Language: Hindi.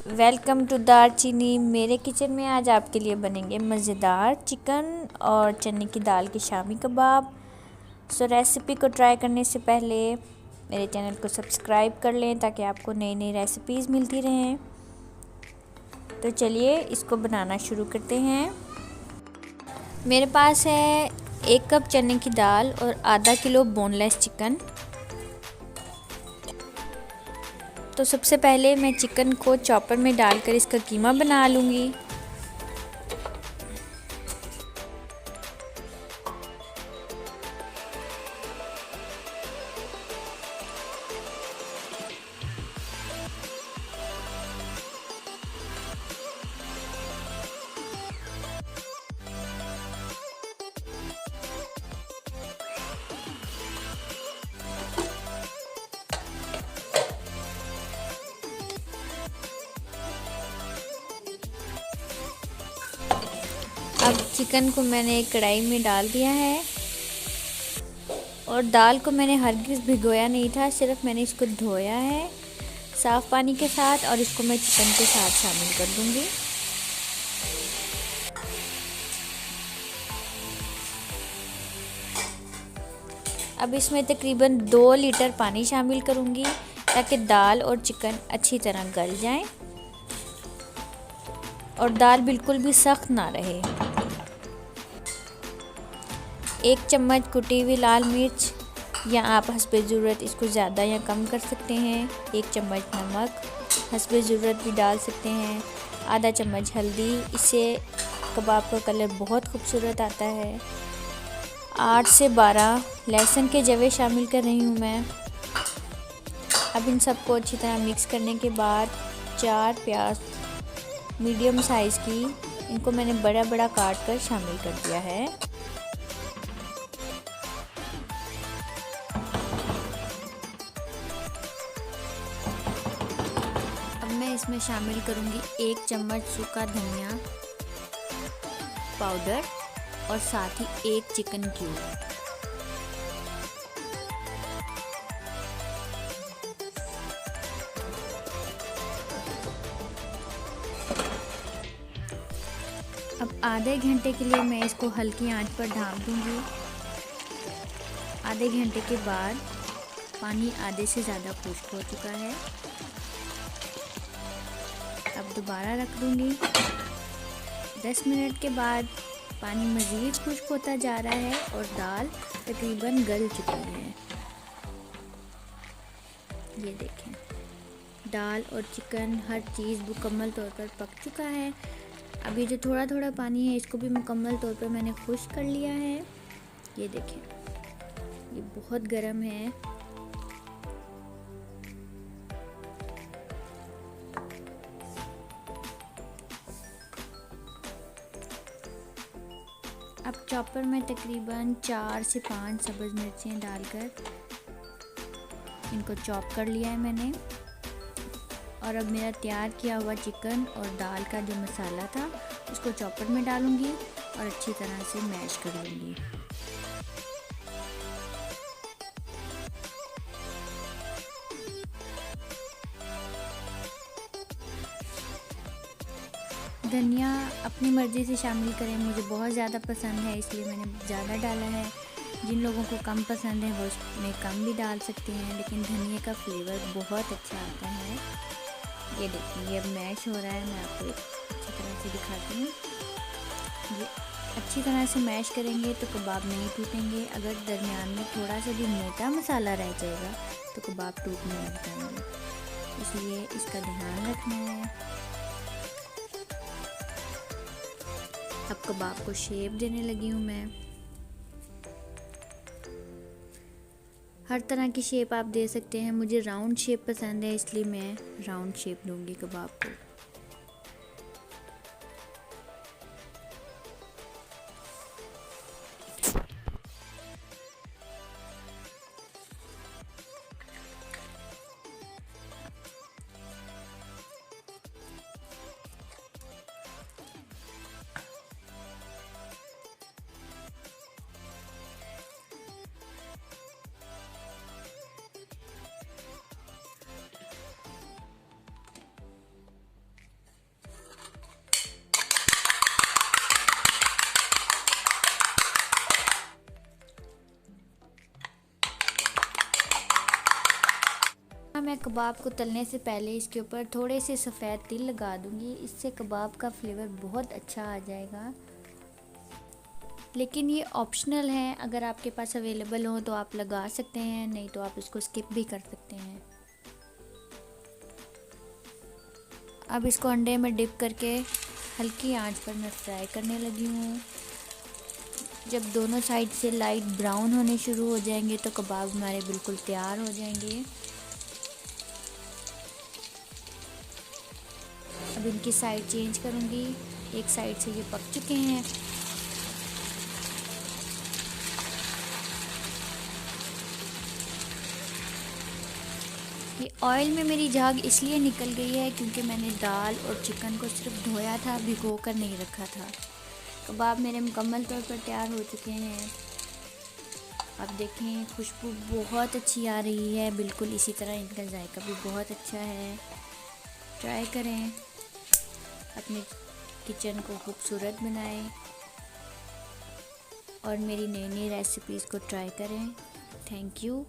वेलकम टू दालचीनी। मेरे किचन में आज आपके लिए बनेंगे मज़ेदार चिकन और चने की दाल के शामी कबाब। रेसिपी को ट्राई करने से पहले मेरे चैनल को सब्सक्राइब कर लें ताकि आपको नई नई रेसिपीज़ मिलती रहें। तो चलिए इसको बनाना शुरू करते हैं। मेरे पास है 1 कप चने की दाल और आधा किलो बोनलेस चिकन। तो सबसे पहले मैं चिकन को चॉपर में डालकर इसका कीमा बना लूँगी। अब चिकन को मैंने एक कढ़ाई में डाल दिया है और दाल को मैंने हरगिज़ भिगोया नहीं था, सिर्फ मैंने इसको धोया है साफ़ पानी के साथ और इसको मैं चिकन के साथ शामिल कर दूंगी। अब इसमें तकरीबन 2 लीटर पानी शामिल करूंगी ताकि दाल और चिकन अच्छी तरह गल जाएं और दाल बिल्कुल भी सख्त ना रहे। 1 चम्मच कुटी हुई लाल मिर्च, या आप हस्बे ज़रूरत इसको ज़्यादा या कम कर सकते हैं। 1 चम्मच नमक, हस्बे ज़रूरत भी डाल सकते हैं। आधा चम्मच हल्दी, इससे कबाब का कलर बहुत खूबसूरत आता है। 8 से 12 लहसुन के जवे शामिल कर रही हूँ मैं। अब इन सबको अच्छी तरह मिक्स करने के बाद 4 प्याज मीडियम साइज़ की, इनको मैंने बड़ा बड़ा काट कर शामिल कर दिया है। अब मैं इसमें शामिल करूंगी 1 चम्मच सूखा धनिया पाउडर और साथ ही 1 चिकन क्यूब। अब आधे घंटे के लिए मैं इसको हल्की आंच पर ढाँप दूंगी। आधे घंटे के बाद पानी आधे से ज़्यादा खुश्क हो चुका है। अब दोबारा रख दूंगी। 10 मिनट के बाद पानी मज़ीद खुश्क होता जा रहा है और दाल तकरीबन गल चुकी है। ये देखें, दाल और चिकन हर चीज़ मुकम्मल तौर पर पक चुका है। अब ये जो थोड़ा थोड़ा पानी है इसको भी मुकम्मल तौर पर मैंने खुश्क कर लिया है। ये देखें, ये बहुत गर्म है। अब चॉपर में तकरीबन 4 से 5 सब्ज़ मिर्चें डालकर इनको चॉप कर लिया है मैंने। और अब मेरा तैयार किया हुआ चिकन और दाल का जो मसाला था उसको चॉपर में डालूंगी और अच्छी तरह से मैश कर लूँगी। धनिया अपनी मर्ज़ी से शामिल करें, मुझे बहुत ज़्यादा पसंद है इसलिए मैंने ज़्यादा डाला है। जिन लोगों को कम पसंद है वो उसमें कम भी डाल सकते हैं, लेकिन धनिया का फ्लेवर बहुत अच्छा आता है। ये देखिए, ये अब मैश हो रहा है, मैं आपको अच्छी तरह से दिखाती हूँ। ये अच्छी तरह से मैश करेंगे तो कबाब नहीं टूटेंगे। अगर दरमियान में थोड़ा सा भी मोटा मसाला रह जाएगा तो कबाब टूटने लग जाएंगे, इसलिए इसका ध्यान रखना है। अब कबाब को शेप देने लगी हूँ मैं। हर तरह की शेप आप दे सकते हैं, मुझे राउंड शेप पसंद है इसलिए मैं राउंड शेप दूंगी कबाब को। मैं कबाब को तलने से पहले इसके ऊपर थोड़े से सफ़ेद तिल लगा दूंगी। इससे कबाब का फ्लेवर बहुत अच्छा आ जाएगा, लेकिन ये ऑप्शनल है। अगर आपके पास अवेलेबल हो तो आप लगा सकते हैं, नहीं तो आप इसको स्किप भी कर सकते हैं। अब इसको अंडे में डिप करके हल्की आंच पर मैं फ्राई करने लगी हूँ। जब दोनों साइड से लाइट ब्राउन होने शुरू हो जाएंगे तो कबाब हमारे बिल्कुल तैयार हो जाएंगे। अब इनकी साइड चेंज करूँगी। एक साइड से ये पक चुके हैं। ये ऑयल में मेरी झाग इसलिए निकल गई है क्योंकि मैंने दाल और चिकन को सिर्फ धोया था, भिगो कर नहीं रखा था। कबाब मेरे मुकम्मल तौर पर तैयार हो चुके हैं। आप देखें खुशबू बहुत अच्छी आ रही है, बिल्कुल इसी तरह इनका जायका भी बहुत अच्छा है। ट्राई करें, अपने किचन को खूबसूरत बनाएं और मेरी नई नई रेसिपीज़ को ट्राई करें। Thank you.